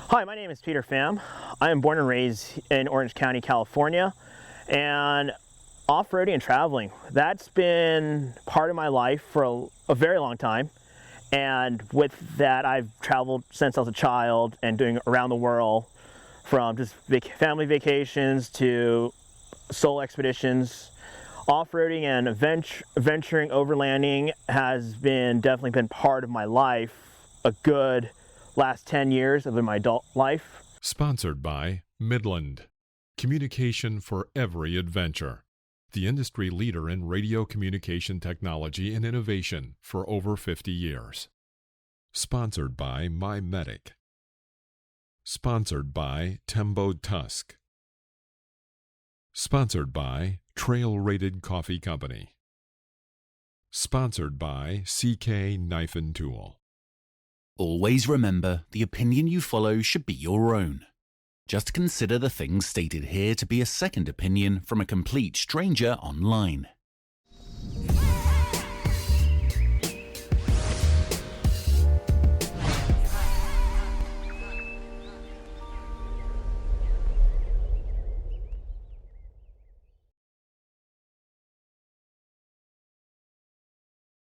Hi, my name is Peter Pham. I am born and raised in Orange County, California, and off-roading and traveling, that's been part of my life for a very long time. And with that, I've traveled since I was a child and doing around the world, from just family vacations to solo expeditions. Off-roading and venturing, overlanding has definitely been part of my life, a good last 10 years of my adult life. Sponsored by Midland, communication for every adventure. The industry leader in radio communication technology and innovation for over 50 years. Sponsored by MyMedic. Sponsored by Tembo Tusk. Sponsored by Trail Rated Coffee Company. Sponsored by CK Knife and Tool. Always remember, the opinion you follow should be your own. Just consider the things stated here to be a second opinion from a complete stranger online.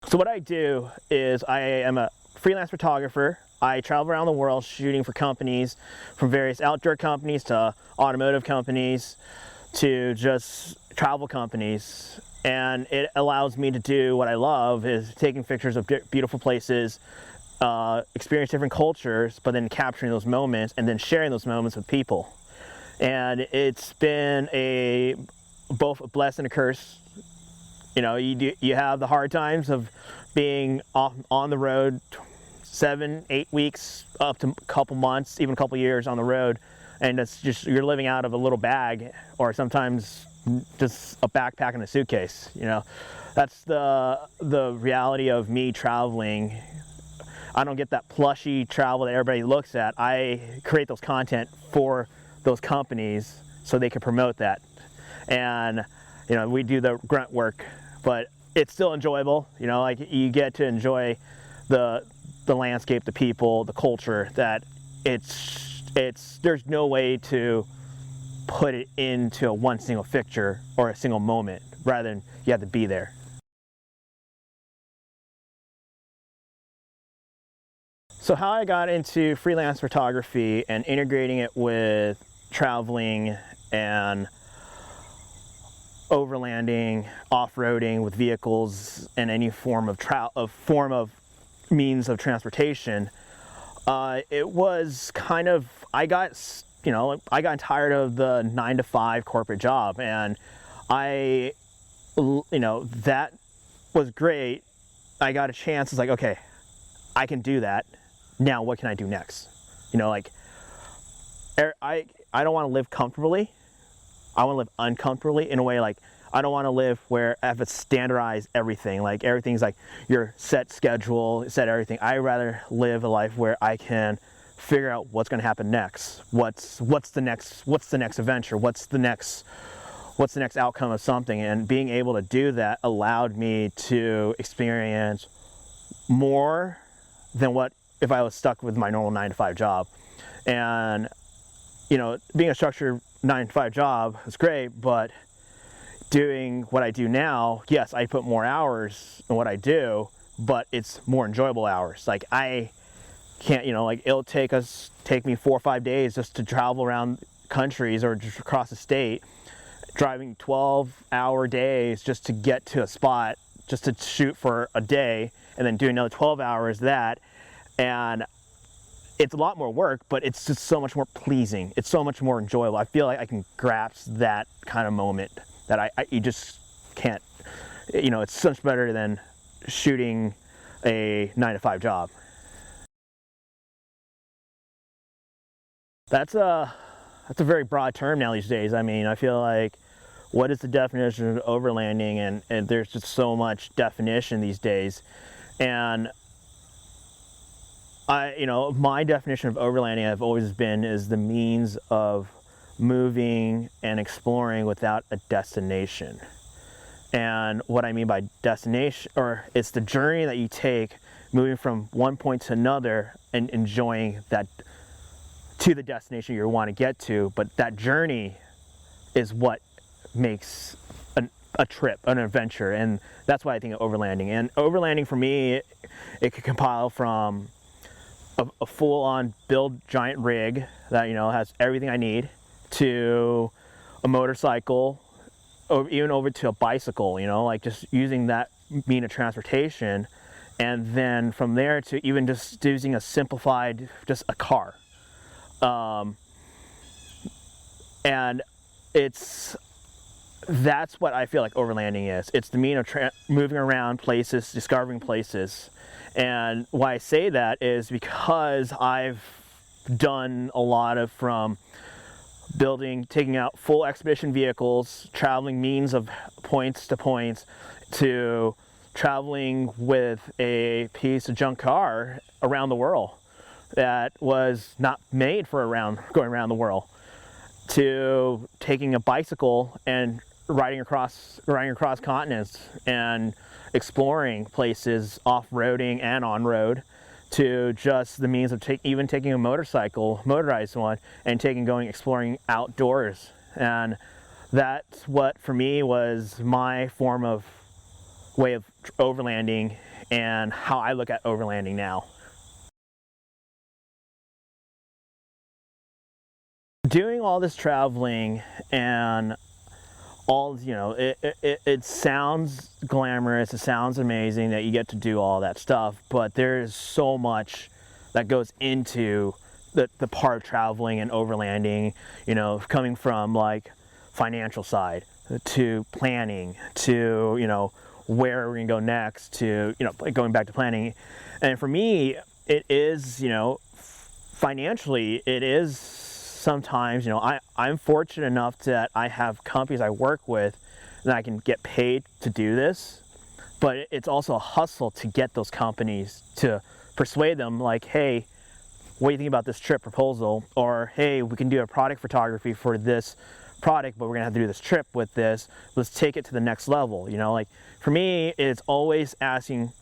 So what I do is I am a freelance photographer. I travel around the world shooting for companies, from various outdoor companies to automotive companies to just travel companies. And it allows me to do what I love, is taking pictures of beautiful places, experience different cultures, but then capturing those moments and then sharing those moments with people. And it's been both a blessing and a curse. You know, you have the hard times of being on the road 7-8 weeks up to a couple months, even a couple years on the road, and it's just you're living out of a little bag, or sometimes just a backpack and a suitcase. You know, that's the reality of me traveling. I don't get that plushy travel that everybody looks at. I create those content for those companies so they can promote that, and you know, we do the grunt work, but it's still enjoyable. You know, like you get to enjoy the landscape, the people, the culture. That there's no way to put it into one single picture or a single moment. Rather than you have to be there. So how I got into freelance photography and integrating it with traveling and overlanding, off-roading with vehicles and any form of means of transportation, it was kind of, I got tired of the 9-to-5 corporate job, and that was great. I got a chance. It's like, okay, I can do that. Now what can I do next? You know, like, I don't want to live comfortably. I want to live uncomfortably, in a way. Like, I don't want to live where I have to standardize everything. Like, everything's like your set schedule, set everything. I rather live a life where I can figure out what's going to happen next. What's the next adventure? What's the next outcome of something? And being able to do that allowed me to experience more than what if I was stuck with my normal 9-to-5 job. And you know, being a structured 9-to-5 job is great, but doing what I do now, yes, I put more hours in what I do, but it's more enjoyable hours. Like, I can't, like, it'll take me 4 or 5 days just to travel around countries or just across the state, driving 12-hour days just to get to a spot, just to shoot for a day, and then do another 12 hours that, and it's a lot more work, but it's just so much more pleasing. It's so much more enjoyable. I feel like I can grasp that kind of moment that you just can't. You know, it's so much better than shooting a 9-to-5 job. That's a very broad term now these days. I mean, I feel like, what is the definition of overlanding? And there's just so much definition these days. And my definition of overlanding I've always been is the means of moving and exploring without a destination. And what I mean by destination, or it's the journey that you take moving from one point to another and enjoying that to the destination you want to get to, but that journey is what makes a trip, an adventure, and that's why I think of overlanding. And overlanding for me, it could compile from a full-on build giant rig that has everything I need, to a motorcycle, or even over to a bicycle. Like just using that mean of transportation, and then from there to even just using a simplified, just a car. And that's what I feel like overlanding is. It's the mean of moving around places, discovering places. And why I say that is because I've done a lot of from taking out full expedition vehicles, traveling means of points to points, to traveling with a piece of junk car around the world that was not made for going around the world, to taking a bicycle and riding across continents and exploring places off-roading and on-road, to just the means of even taking a motorized one, and going exploring outdoors. And that's what for me was my way of overlanding, and how I look at overlanding now. Doing all this traveling and all, it sounds glamorous, it sounds amazing that you get to do all that stuff, but there's so much that goes into the part of traveling and overlanding, coming from like financial side, to planning, to where we're gonna go next, to going back to planning. And for me, it is, financially, it is sometimes, I'm fortunate enough that I have companies I work with that I can get paid to do this, but it's also a hustle to get those companies to persuade them, like, hey, what do you think about this trip proposal? Or, hey, we can do a product photography for this product, but we're gonna have to do this trip with this. Let's take it to the next level. Like for me, it's always asking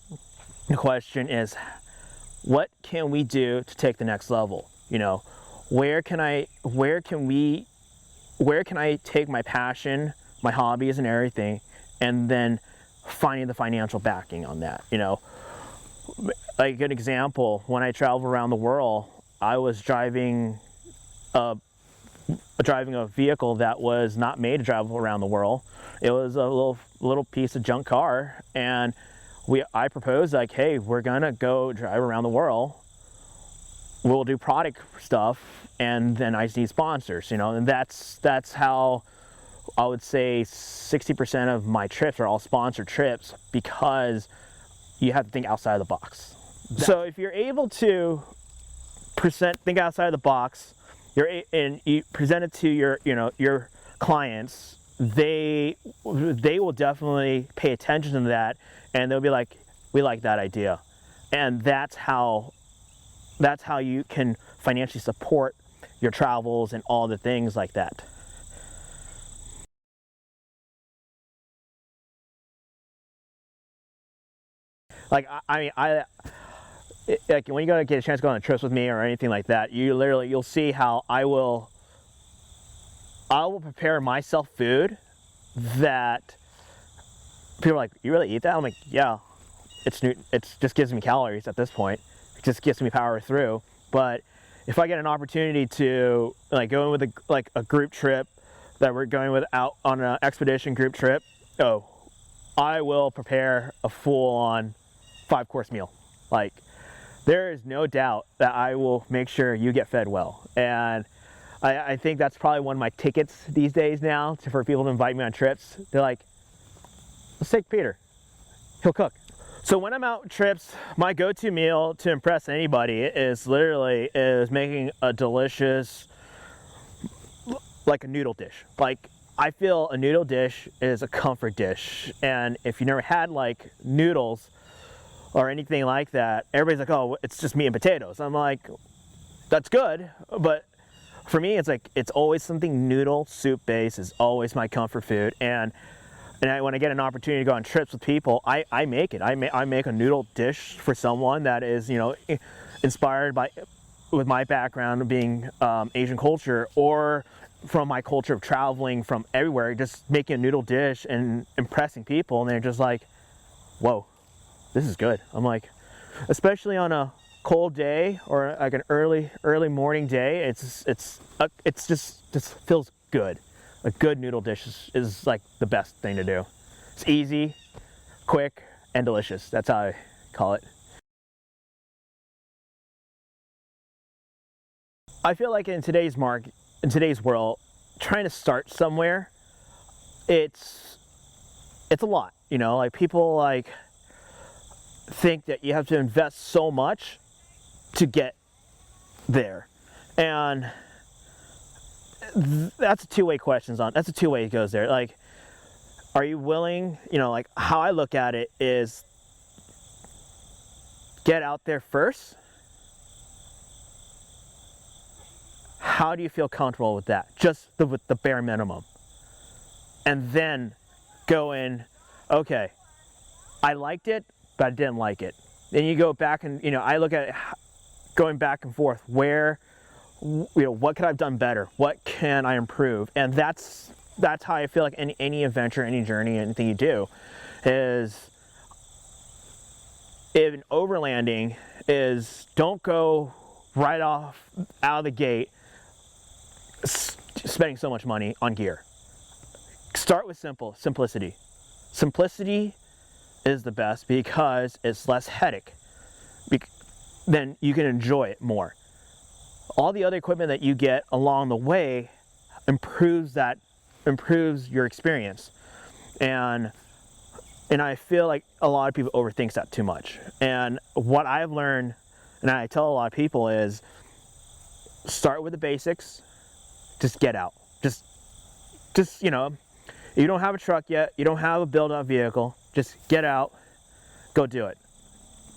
the question is, what can we do to take the next level? Where can I take my passion, my hobbies and everything, and then finding the financial backing on that? Like a good example, when I travel around the world, I was driving a vehicle that was not made to travel around the world. It was a little piece of junk car, and I proposed, like, hey, we're gonna go drive around the world. We'll do product stuff, and then I just need sponsors, and that's how I would say 60% of my trips are all sponsored trips, because you have to think outside of the box. So if you're able to think outside of the box, and you present it to your clients, they will definitely pay attention to that, and they'll be like, we like that idea. And that's how you can financially support your travels and all the things like that. Like like when you get a chance to go on trips with me or anything like that, you'll see how I will prepare myself food that people are like, you really eat that? I'm like, yeah, it just gives me calories at this point. It just gets me power through. But if I get an opportunity to go in with a group trip that we're going out on an expedition group trip, I will prepare a full-on 5-course meal. Like, there is no doubt that I will make sure you get fed well. And I think that's probably one of my tickets these days now for people to invite me on trips. They're like, let's take Peter. He'll cook. So when I'm out on trips, my go-to meal to impress anybody is making a delicious, like a noodle dish. Like, I feel a noodle dish is a comfort dish. And if you never had like noodles or anything like that, everybody's like, oh, it's just meat and potatoes. I'm like, that's good, but for me, it's always something noodle soup based is always my comfort food. And when I get an opportunity to go on trips with people, I make it. I make a noodle dish for someone that is, inspired by with my background being Asian culture, or from my culture of traveling from everywhere, just making a noodle dish and impressing people, and they're just like, whoa, this is good. I'm like, especially on a cold day or like an early morning day, it's just feels good. A good noodle dish is like the best thing to do. It's easy, quick, and delicious. That's how I call it. I feel like in today's world, trying to start somewhere, it's a lot. You know, like people like think that you have to invest so much to get there, and that's a two-way questions on. That's a two-way it goes there. Like, are you willing? You know, like how I look at it is, get out there first. How do you feel comfortable with that? Just with the bare minimum. And then go in, okay, I liked it, but I didn't like it. Then you go back and, you know, I look at it going back and forth. Where, you know, what could I have done better? What can I improve? And that's how I feel like any adventure, any journey, anything you do is, in overlanding, is don't go right off out of the gate spending so much money on gear. Start with simplicity. Simplicity is the best because it's less headache. Then you can enjoy it more. All the other equipment that you get along the way improves your experience. And I feel like a lot of people overthink that too much. And what I've learned, and I tell a lot of people, is start with the basics. Just get out. Just, you know, you don't have a truck yet, you don't have a built-up vehicle, just get out, go do it.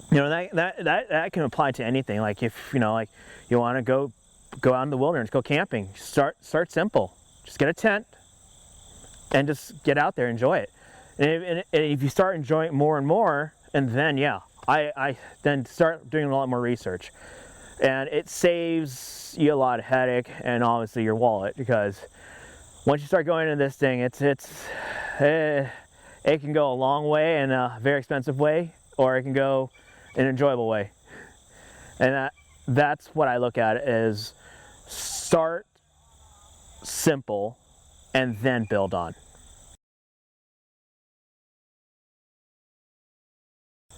You know, that can apply to anything. Like if, you know, like you want to go out in the wilderness, go camping, start simple. Just get a tent and just get out there, enjoy it. And if you start enjoying it more and more, and then, yeah, I then start doing a lot more research. And it saves you a lot of headache and obviously your wallet, because once you start going into this thing, it can go a long way in a very expensive way, or it can go in an enjoyable way. And that's what I look at, is start simple and then build on.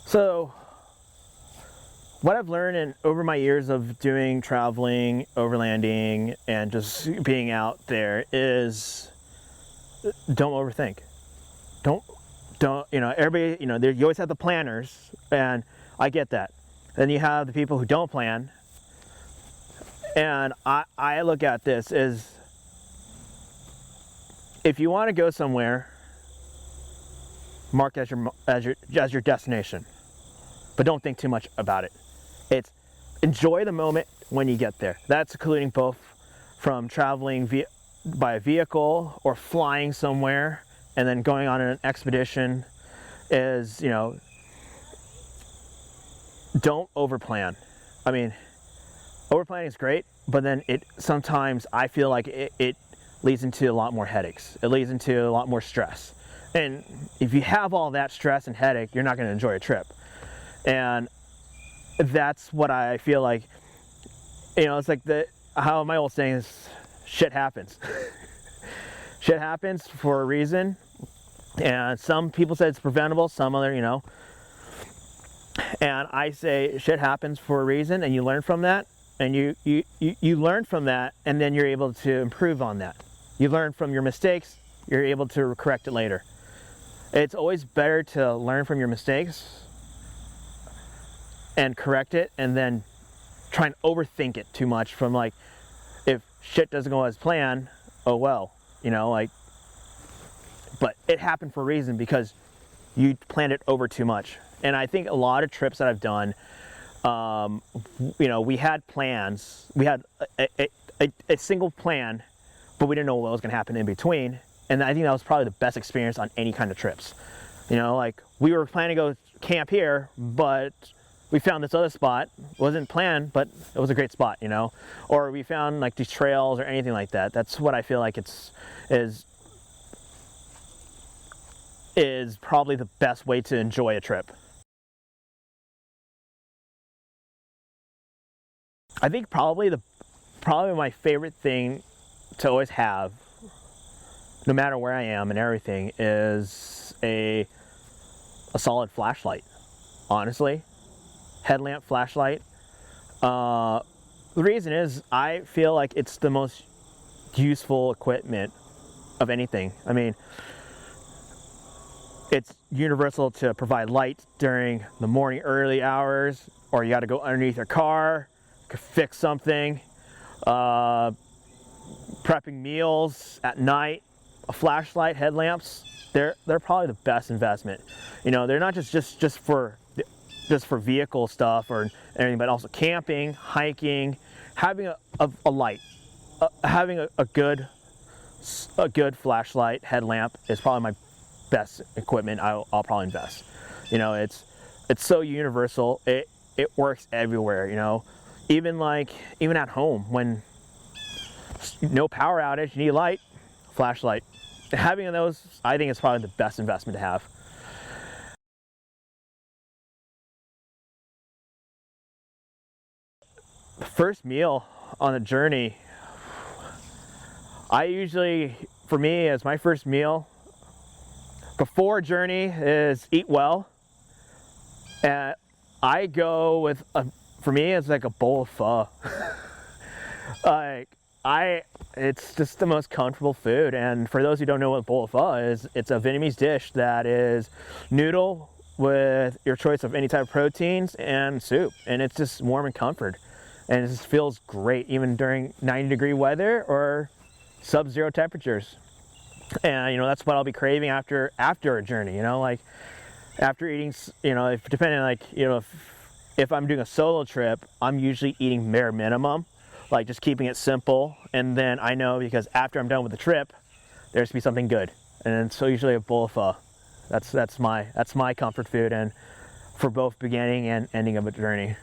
So what I've learned over my years of doing traveling, overlanding, and just being out there is, don't overthink. Don't, you know, everybody, you know, you always have the planners, and I get that. Then you have the people who don't plan. And I look at this as, if you want to go somewhere, mark it as your destination, but don't think too much about it. It's enjoy the moment when you get there. That's including both from traveling by a vehicle or flying somewhere and then going on an expedition. Is, you know, don't overplan. I mean, overplanning is great, but then sometimes I feel like it leads into a lot more headaches. It leads into a lot more stress. And if you have all that stress and headache, you're not going to enjoy a trip. And that's what I feel like, you know, it's like how my old saying is, shit happens. Shit happens for a reason. And some people say it's preventable, some other, you know. And I say shit happens for a reason, and you learn from that. And you learn from that, and then you're able to improve on that. You learn from your mistakes, you're able to correct it later. It's always better to learn from your mistakes and correct it, and then try and overthink it too much, from like, if shit doesn't go as planned, oh well, you know, like, but it happened for a reason because you planned it over too much. And I think a lot of trips that I've done, you know, we had plans, we had a single plan, but we didn't know what was going to happen in between. And I think that was probably the best experience on any kind of trips. You know, like, we were planning to go camp here, but we found this other spot. It wasn't planned, but it was a great spot, you know. Or we found like these trails or anything like that. That's what I feel like is probably the best way to enjoy a trip. I think probably my favorite thing to always have, no matter where I am and everything, is a solid flashlight. Honestly, headlamp, flashlight. The reason is I feel like it's the most useful equipment of anything. I mean, it's universal to provide light during the morning early hours, or you got to go underneath your car, could fix something, prepping meals at night. A flashlight, headlamps, they're probably the best investment. You know, they're not just for vehicle stuff or anything, but also camping, hiking, having a light, having a good flashlight, headlamp is probably my best equipment I'll probably invest. You know, it's so universal. It works everywhere, you know. Even at home, when no power outage, you need light, flashlight. Having those, I think, is probably the best investment to have. The first meal on the journey, for me, as my first meal before journey is eat well. And I go with for me, it's like a bowl of pho. It's just the most comfortable food. And for those who don't know what a bowl of pho is, it's a Vietnamese dish that is noodle with your choice of any type of proteins and soup. And it's just warm and comfort. And it just feels great, even during 90-degree weather or sub-zero temperatures. And, you know, that's what I'll be craving after a journey, you know, like after eating, you know, depending on, like, you know, if I'm doing a solo trip, I'm usually eating bare minimum, like just keeping it simple. And then I know, because after I'm done with the trip, there's to be something good. And so usually a bowl of pho. That's my comfort food, and for both beginning and ending of a journey.